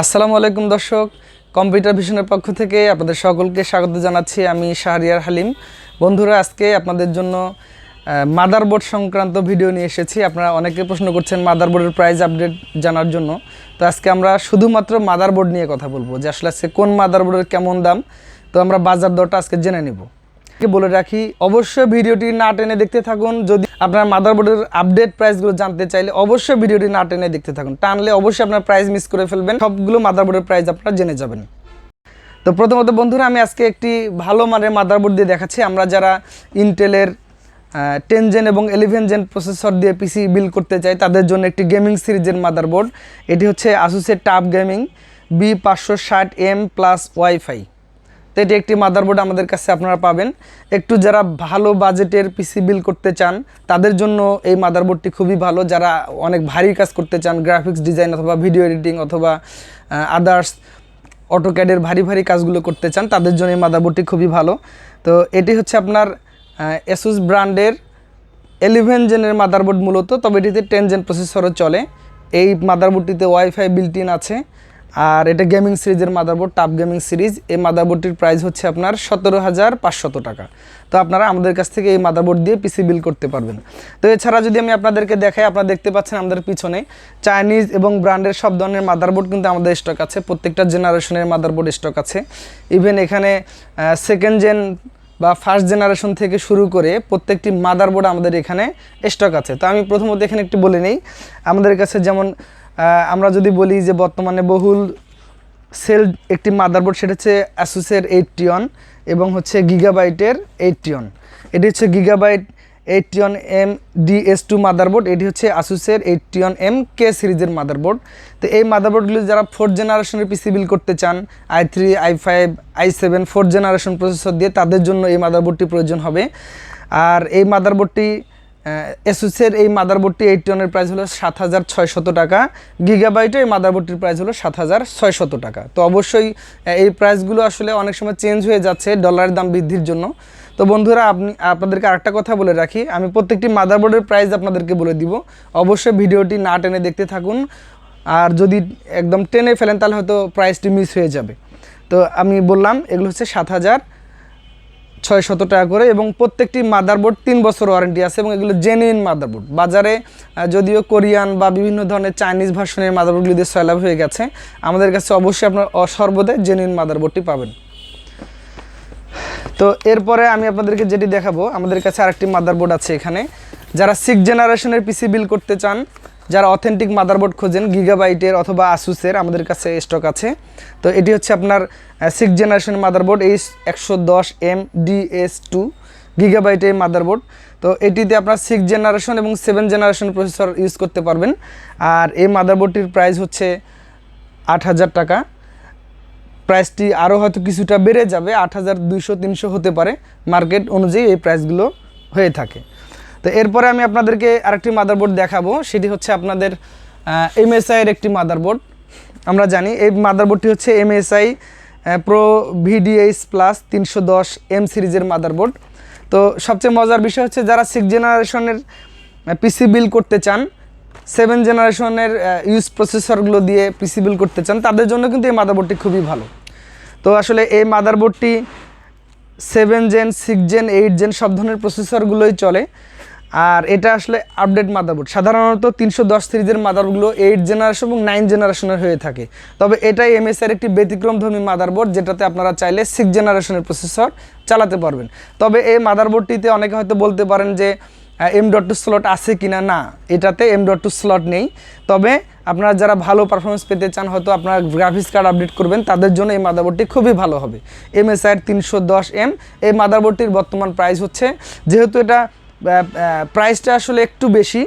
আসসালামু আলাইকুম দর্শক, কম্পিউটার ভিশনের পক্ষ থেকে আপনাদের সকলকে স্বাগত জানাচ্ছি। আমি শাহরিয়ার হালিম। বন্ধুরা, আজকে আপনাদের জন্য মাদারবোর্ড সংক্রান্ত ভিডিও নিয়ে এসেছি। আপনারা অনেকে প্রশ্ন করছেন মাদারবোর্ডের প্রাইস আপডেট জানার জন্য। তো আজকে আমরা শুধুমাত্র মাদারবোর্ড নিয়ে কথা বলবো যে আসলে আজকে কোন মাদারবোর্ডের কেমন দাম। তো আমরা বাজার দরটা আজকে জেনে নেব। বলে রাখি, অবশ্যই ভিডিওটি না টেনে দেখতে থাকুন। যদি আপনার মাদারবোর্ডের আপডেট প্রাইসগুলো জানতে চাইলে অবশ্যই ভিডিওটি না টেনে দেখতে থাকুন। টানলে অবশ্যই আপনার প্রাইস মিস করে ফেলবেন। সবগুলো মাদারবোর্ডের প্রাইস আপনারা জেনে যাবেন। তো প্রথমত বন্ধুরা, আমি আজকে একটি ভালো মানের মাদারবোর্ড দিয়ে দেখাচ্ছি। আমরা যারা ইন্টেলের 10 জেন এবং 11 জেন প্রসেসর দিয়ে পিসি বিল্ড করতে চাই তাদের জন্য একটি গেমিং সিরিজের মাদারবোর্ড। এটি হচ্ছে আসুসের tough gaming B560M plus wifi. তো এটি একটি মাদারবোর্ড আমাদের কাছে আপনারা পাবেন। একটু যারা ভালো বাজেটের পিসি বিল্ড করতে চান তাদের জন্য এই মাদারবোর্ডটি খুবই ভালো। যারা অনেক ভারী কাজ করতে চান, গ্রাফিক্স ডিজাইন অথবা ভিডিও এডিটিং অথবা আদার্স অটোক্যাডের ভারী কাজগুলো করতে চান তাদের জন্য এই মাদারবোর্ডটি খুবই ভালো। তো এটি হচ্ছে আপনার Asus ব্র্যান্ডের 11 জেনের মাদারবোর্ড মূলত, তবে এটিতে 10 জেন প্রসেসরও চলে। এই মাদারবোর্ডটিতে ওয়াইফাই বিল্ট ইন আছে। আর এটা গেমিং সিরিজের মাদারবোর্ড, টাফ গেমিং সিরিজ। এই মাদারবোর্ডটির প্রাইস হচ্ছে আপনার 17,500 টাকা। তো আপনারা আমাদের কাছ থেকে এই মাদারবোর্ড দিয়ে পিসি বিল্ড করতে পারবেন। তো এছাড়া যদি আমি আপনাদেরকে দেখাই, আপনারা দেখতে পাচ্ছেন আমাদের পিছনে চাইনিজ এবং ব্র্যান্ডের সব ধরনের মাদারবোর্ড কিন্তু আমাদের স্টক আছে। প্রত্যেকটা জেনারেশনের মাদারবোর্ড স্টক আছে। ইভেন এখানে সেকেন্ড জেন বা ফার্স্ট জেনারেশন থেকে শুরু করে প্রত্যেকটি মাদারবোর্ড আমাদের এখানে স্টক আছে। তো আমি প্রথমত এখানে একটু বলে নেই, আমাদের কাছে যেমন আমরা যদি বলি যে বর্তমানে বহুল সেল একটি মাদারবোর্ড, সেটা হচ্ছে অ্যাসুসের 80 এবং হচ্ছে গিগাবাইটের 80। এটি হচ্ছে গিগাবাইট 80M DS2 মাদারবোর্ড। এটি হচ্ছে আসুসের 80M K সিরিজের মাদারবোর্ড। তো এই মাদারবোর্ডগুলো যারা 4th জেনারেশনের পিসি বিল্ড করতে চান, i3, i5, i7 4th generation processor দিয়ে, তাদের জন্য এই মাদারবোর্ডটি প্রয়োজন হবে। আর এই মাদারবোর্ডটি Asusের এই মাদারবোর্ডটি 80 প্রাইস হলো 7,600 টাকা। গিগাবাইটে এই মাদারবোর্ডটির প্রাইস হলো 7,600 টাকা। তো অবশ্যই এই প্রাইসগুলো আসলে অনেক সময় চেঞ্জ হয়ে যাচ্ছে ডলারের দাম বৃদ্ধির জন্য। তো বন্ধুরা, আপনাদেরকে আরেকটা কথা বলে রাখি, আমি প্রত্যেকটি মাদারবোর্ডের প্রাইস আপনাদেরকে বলে দিব। অবশ্যই ভিডিওটি না টেনে দেখতে থাকুন। আর যদি একদম টেনে ফেলেন তাহলে হয়তো প্রাইসটি মিস হয়ে যাবে। তো আমি বললাম এগুলো হচ্ছে 7,600 টাকা করে, এবং প্রত্যেকটি মাদারবোর্ড 3 বছর ওয়ারেন্টি আছে এবং এগুলো জেনুইন মাদারবোর্ড। বাজারে যদিও কোরিয়ান বা বিভিন্ন ধরনের চাইনিজ ভার্সনের মাদারবোর্ডগুলো দিয়ে সয়লাভ হয়ে গেছে, আমাদের কাছে অবশ্যই আপনার সর্বদাই জেনুইন মাদারবোর্ডটি পাবেন। তো এরপরে আমি আপনাদেরকে যেটি দেখাবো, আমাদের কাছে আরেকটি মাদারবোর্ড আছে এখানে। যারা 6th জেনারেশনের পিসি বিল্ড করতে চান, যারা অথেন্টিক মাদারবোর্ড খোঁজেন গিগাবাইটের অথবা আসুসের, আমাদের কাছে স্টক আছে। তো এটি হচ্ছে আপনার 6th generation motherboard H110M DS2 গিগাবাইটের motherboard. তো এটিতে আপনার 6th জেনারেশন এবং 7th জেনারেশন প্রসেসর ইউজ করতে পারবেন। আর এই মাদারবোর্ডটির প্রাইস হচ্ছে 8,000 টাকা। প্রাইসটি আরও হয়তো কিছুটা বেড়ে যাবে, 8,200-300 হতে পারে। মার্কেট অনুযায়ী এই প্রাইসগুলো হয়ে থাকে। তো এরপরে আমি আপনাদেরকে আরেকটি মাদারবোর্ড দেখাবো, সেটি হচ্ছে আপনাদের MSI-এর একটি মাদারবোর্ড। আমরা জানি এই মাদারবোর্ডটি হচ্ছে MSI Pro VDH Plus 310M সিরিজের মাদারবোর্ড। তো সবচেয়ে মজার বিষয় হচ্ছে যারা 6th জেনারেশনের পিসি বিল্ড করতে চান, 7th জেনারেশনের ইউজ প্রসেসরগুলো দিয়ে পিসি বিল্ড করতে চান, তাদের জন্য কিন্তু এই মাদারবোর্ডটি খুবই ভালো। তো আসলে এই মাদারবোর্ডটি 7 জেন, 6 জেন, 8 জেন সব ধরনের প্রসেসরগুলোই চলে। আর এটা আসলে আপডেট মাদারবোর্ড। সাধারণত 310 সিরিজের মাদারবোর্ডগুলো 8 জেনারেশন এবং 9 জেনারেশনের হয়ে থাকে। তবে এটাই MSI-এর একটি ব্যতিক্রমধর্মী মাদারবোর্ড, যেটাতে আপনারা চাইলে 6th জেনারেশনের প্রসেসর চালাতে পারবেন। তবে এই মাদারবোর্ডটিতে অনেকে হয়তো বলতে পারেন যে M.2 স্লট আছে কিনা। না, এটাতে M.2 স্লট নেই। তবে আপনারা যারা ভালো পারফরমেন্স পেতে চান, হয়তো আপনারা গ্রাফিক্স কার্ড আপডেট করবেন, তাদের জন্য এই মাদারবোর্ডটি খুবই ভালো হবে। MSI-এর 310M এই মাদারবোর্ডটির বর্তমান প্রাইস হচ্ছে, যেহেতু এটা প্রাইসটা আসলে একটু বেশি,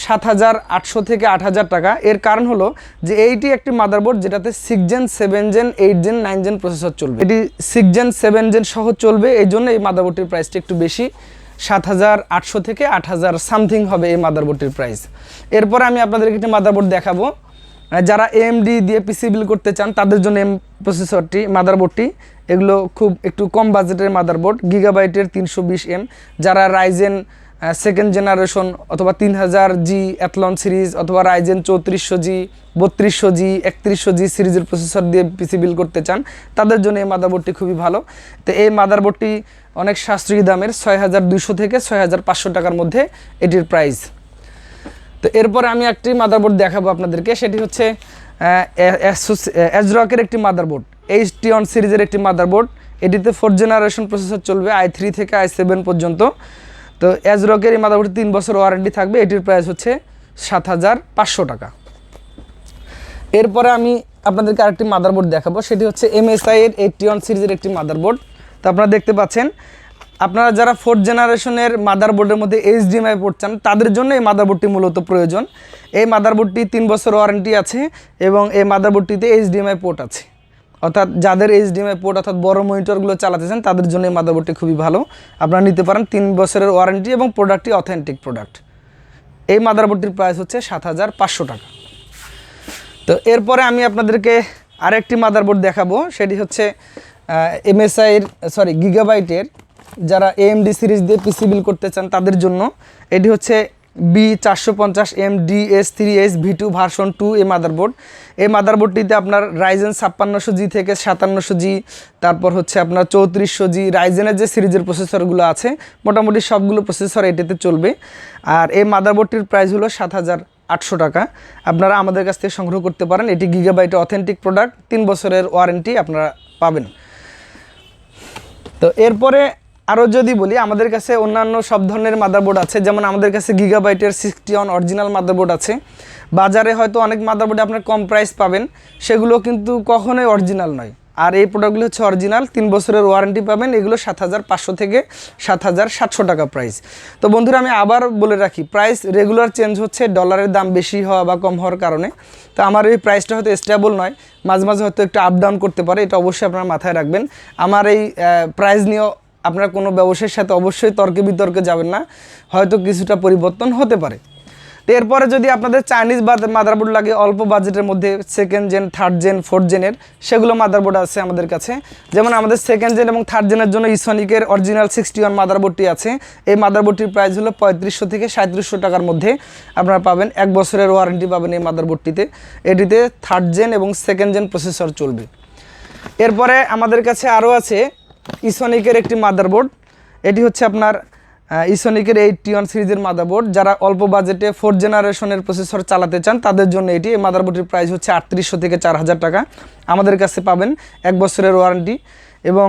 7,800 থেকে 8,000 টাকা। এর কারণ হলো যে এইটি একটি মাদারবোর্ড যেটাতে 6 gen, 7 gen, 8 gen, 9 gen processor চলবে। এটি 6 জেন, 7 জেন সহ চলবে, এই জন্য এই মাদারবোর্ডটির প্রাইসটা একটু বেশি। 7,800 থেকে 8,000 সামথিং হবে এই মাদারবোর্ডটির প্রাইস। এরপরে আমি আপনাদেরকে একটি মাদারবোর্ড দেখাবো। যারা AMD দিয়ে পিসি বিল্ড করতে চান তাদের জন্য প্রসেসরটি মাদারবোর্ডটি, এগুলো খুব একটু কম বাজেটের মাদারবোর্ড, গিগাবাইটের 320M। যারা রাইজেন সেকেন্ড জেনারেশন অথবা 3000G অ্যাথলন সিরিজ অথবা রাইজেন 3400G 3200G 3100G সিরিজের প্রসেসর দিয়ে পিসি বিল্ড করতে চান, তাদের জন্য এই মাদারবোর্ডটি খুবই ভালো। তো এই মাদারবোর্ডটি অনেক সাশ্রয়ী দামের, 6200 থেকে 6500 টাকার মধ্যে এটির প্রাইস। তো এরপরে আমি একটি মাদারবোর্ড দেখাবো আপনাদেরকে, সেটি হচ্ছে অ্যাজরকের একটি মাদারবোর্ড, H-Tion সিরিজের একটি মাদারবোর্ড। এটিতে 4th জেনারেশন প্রসেসর চলবে, i3 থেকে i7 পর্যন্ত। তো অ্যাজরকের এই মাদারবোর্ডে 3 বছর ওয়ারেন্টি থাকবে। এটির প্রাইস হচ্ছে 7500 টাকা। এরপরে আমি আপনাদেরকে আরেকটি মাদারবোর্ড দেখাবো, সেটি হচ্ছে MSI এর H-Tion সিরিজের একটি মাদারবোর্ড। তো আপনারা দেখতে পাচ্ছেন, আপনারা যারা 4th জেনারেশনের মাদারবোর্ডের মধ্যে HDMI পোর্ট চান, তাদের জন্য এই মাদারবোর্ডটি মূলত প্রয়োজন। এই মাদারবোর্ডটি 3 বছর ওয়ারেন্টি আছে এবং এই মাদারবোর্ডটিতে HDMI পোর্ট আছে, অর্থাৎ যাদের HDMI পোর্ট অর্থাৎ বড় মনিটরগুলো চালাতে চান তাদের জন্য এই মাদারবোর্ডটি খুবই ভালো, আপনারা নিতে পারেন। 3 বছরের ওয়ারেন্টি এবং প্রোডাক্টটি অথেন্টিক প্রোডাক্ট। এই মাদারবোর্ডটির প্রাইস হচ্ছে 7500 টাকা। তো এরপরে আমি আপনাদেরকে আরেকটি মাদারবোর্ড দেখাবো, সেটি হচ্ছে গিগাবাইটের, যারা AMD সিরিজ দিয়ে পিসি বিল্ড করতে চান তাদের জন্য। এটি হচ্ছে B450M DS3H V2 ভার্সন 2 এই মাদারবোর্ড। এই মাদারবোর্ডটিতে আপনার রাইজেন 5600G থেকে 5700G, তারপর হচ্ছে আপনার 3400G, রাইজেনের যে সিরিজের প্রসেসরগুলো আছে মোটামুটি সবগুলো প্রসেসর এটিতে চলবে। আর এই মাদারবোর্ডটির প্রাইস হলো 7800 টাকা। আপনারা আমাদের কাছ থেকে সংগ্রহ করতে পারেন। এটি গিগাবাইটের অথেন্টিক প্রোডাক্ট, 3 বছরের ওয়ারেন্টি আপনারা পাবেন। তো এরপরে আরও যদি বলি, আমাদের কাছে অন্যান্য সব ধরনের মাদারবোর্ড আছে, যেমন আমাদের কাছে গিগাবাইটের 60 অরিজিনাল মাদারবোর্ড আছে। বাজারে হয়তো অনেক মাদারবোর্ডে আপনার কম প্রাইস পাবেন, সেগুলো কিন্তু কখনোই অরিজিনাল নয়। আর এই প্রোডাক্টগুলো হচ্ছে অরিজিনাল, 3 বছরের ওয়ারেন্টি পাবেন। এগুলো 7500 থেকে 7700 টাকা প্রাইস। তো বন্ধুরা, আমি আবার বলে রাখি, প্রাইস রেগুলার চেঞ্জ হচ্ছে ডলারের দাম বেশি হওয়া বা কম হওয়ার কারণে। তো আমার এই প্রাইসটা হয়তো স্টেবল নয়, মাঝে মাঝে হয়তো একটু আপ ডাউন করতে পারে, এটা অবশ্যই আপনারা মাথায় রাখবেন। আমার এই প্রাইস নিয়েও আপনারা কোনো ব্যবসায়ীর সাথে অবশ্যই তর্কে বিতর্কে যাবেন না, হয়তো কিছুটা পরিবর্তন হতে পারে। তো এরপরে যদি আপনাদের চাইনিজ মাদারবোর্ড লাগে অল্প বাজেটের মধ্যে, 2nd gen 3rd gen 4th জেনের, সেগুলো মাদারবোর্ড আছে আমাদের কাছে। যেমন আমাদের 2nd জেন এবং 3rd জেনের জন্য ইসনিকের অরিজিনাল 61 মাদারবোর্ডটি আছে। এই মাদারবোর্ডটির প্রাইস হলো 3500 থেকে 3700 টাকার মধ্যে আপনারা পাবেন। 1 বছরের ওয়ারেন্টি পাবেন এই মাদারবোর্ডটিতে। এটিতে 3rd জেন এবং 2nd জেন প্রসেসর চলবে। এরপরে আমাদের কাছে আরও আছে ইসনিকের একটি মাদারবোর্ড। এটি হচ্ছে আপনার ইসনিকের H-Tion সিরিজের মাদারবোর্ড। যারা অল্প বাজেটে 4th জেনারেশনের প্রসেসর চালাতে চান তাদের জন্য এটি। এই মাদারবোর্ডটির প্রাইস হচ্ছে 3800 থেকে 4000 টাকা। আমাদের কাছে পাবেন 1 বছরের ওয়ারেন্টি এবং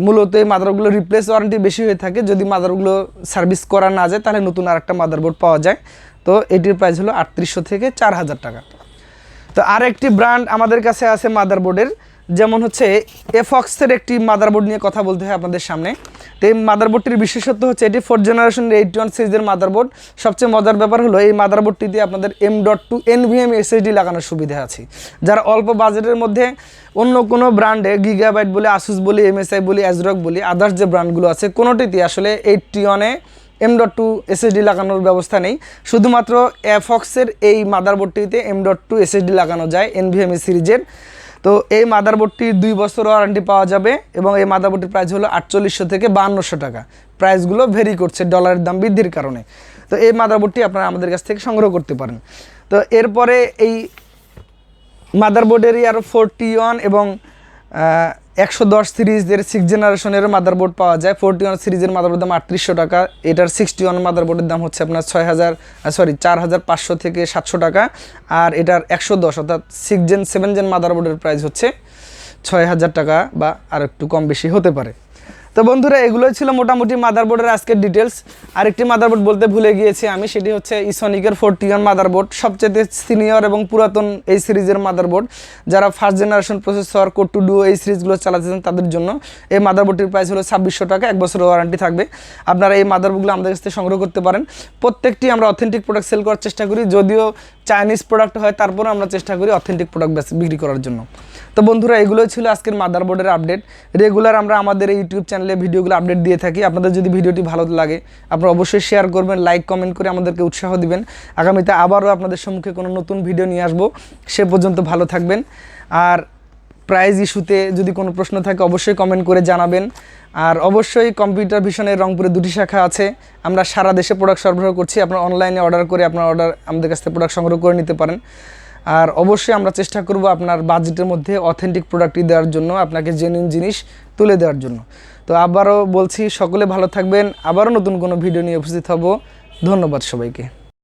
মূলত এই মাদারবোর্ডগুলো রিপ্লেস ওয়ারেন্টি বেশি হয়ে থাকে। যদি মাদারবোর্ডগুলো সার্ভিস করা না যায় তাহলে নতুন আরেকটা মাদারবোর্ড পাওয়া যায়। তো এটির প্রাইস হলো 3800 থেকে 4000 টাকা। তো আরেকটি ব্র্যান্ড আমাদের কাছে আছে মাদারবোর্ডের, যেমন হচ্ছে এফক্সের একটি মাদারবোর্ড নিয়ে কথা বলতে হয় আপনাদের সামনে। তো এই মাদারবোর্ডটির বিশেষত্ব হচ্ছে এটি 4th জেনারেশনের H-Tion সিরিজের মাদারবোর্ড। সবচেয়ে মজার ব্যাপার হলো এই মাদারবোর্ডটিতে আপনাদের M.2 NVMe SSD লাগানোর সুবিধা আছে। যারা অল্প বাজেটের মধ্যে অন্য কোনো ব্র্যান্ডে, গিগাবাইট বলি, আসুস বলি, MSI বলি, অ্যাজরক বলি, আদার্স যে ব্র্যান্ডগুলো আছে, কোনোটিতে আসলে H-Tion-এ M.2 SSD লাগানোর ব্যবস্থা নেই। শুধুমাত্র এফক্সের এই মাদারবোর্ডটিতে M.2 SSD লাগানো যায় NVMe সিরিজের। তো এই মাদারবোর্ডটি 2 বছর ওয়ারেন্টি পাওয়া যাবে এবং এই মাদারবোর্ডটির প্রাইস হলো 4800 থেকে 5200 টাকা। প্রাইসগুলো ভেরি করছে ডলারের দাম বৃদ্ধির কারণে। তো এই মাদারবোর্ডটি আপনারা আমাদের কাছ থেকে সংগ্রহ করতে পারেন। তো এরপরে এই মাদারবোর্ডেরই আরও 40 এবং 110 সিরিজের 6th জেনারেশনের মাদারবোর্ড পাওয়া যায়। 40 সিরিজের মাদারবোর্ডের দাম 3800 টাকা। এটার 61 মাদারবোর্ডের দাম হচ্ছে আপনার 4500 থেকে 700 টাকা। আর এটার 110 অর্থাৎ 6 জেন 7 জেন মাদারবোর্ডের প্রাইস হচ্ছে 6000 টাকা বা আর একটু কম বেশি হতে পারে। তো বন্ধুরা, এগুলোই ছিল মোটামুটি মাদারবোর্ডের আজকের ডিটেলস। আরেকটি মাদারবোর্ড বলতে ভুলে গিয়েছি আমি, সেটি হচ্ছে ইসনিকের 40 মাদারবোর্ড, সবচেয়ে সিনিয়র এবং পুরাতন এই সিরিজের মাদারবোর্ড। যারা 1st generation processor, core two duo এই সিরিজগুলো চালাতেছেন তাদের জন্য এই মাদারবোর্ডটির প্রাইস হলো 2600 টাকা। 1 বছরের ওয়ারেন্টি থাকবে। আপনারা এই মাদারবোর্ডগুলো আমাদের কাছ থেকে সংগ্রহ করতে পারেন। প্রত্যেকটি আমরা অথেন্টিক প্রোডাক্ট সেল করার চেষ্টা করি, যদিও চাইনিজ প্রোডাক্ট হয় তারপরেও আমরা চেষ্টা করি অথেন্টিক প্রোডাক্ট বিক্রি করার জন্য। তো বন্ধুরা, এগুলোই ছিল আজকের মাদারবোর্ডের আপডেট। রেগুলার আমরা আমাদের এই ইউটিউব চ্যানেলে ভিডিওগুলো আপডেট দিয়ে থাকি। আপনাদের যদি ভিডিওটি ভালো লাগে আপনারা অবশ্যই শেয়ার করবেন, লাইক কমেন্ট করে আমাদেরকে উৎসাহ দিবেন। আগামীতে আবারও আপনাদের সম্মুখে কোনো নতুন ভিডিও নিয়ে আসবো। সে পর্যন্ত ভালো থাকবেন। আর প্রাইস ইস্যুতে যদি কোনো প্রশ্ন থাকে অবশ্যই কমেন্ট করে জানাবেন। আর অবশ্যই কম্পিউটার ভিশনের রংপুরে 2টি শাখা আছে। আমরা সারা দেশে প্রোডাক্ট সরবরাহ করছি। আপনারা অনলাইনে অর্ডার করে আপনার অর্ডার আমাদের কাছ থেকে প্রোডাক্ট সংগ্রহ করে নিতে পারেন। আর অবশ্যই আমরা চেষ্টা করব আপনার বাজেটের মধ্যে অথেন্টিক প্রোডাক্টই দেওয়ার জন্য, আপনাকে জেনুইন জিনিস তুলে দেওয়ার জন্য। তো আবারও বলছি, সকলে ভালো থাকবেন। আবারও নতুন কোনো ভিডিও নিয়ে উপস্থিত হব। ধন্যবাদ সবাইকে।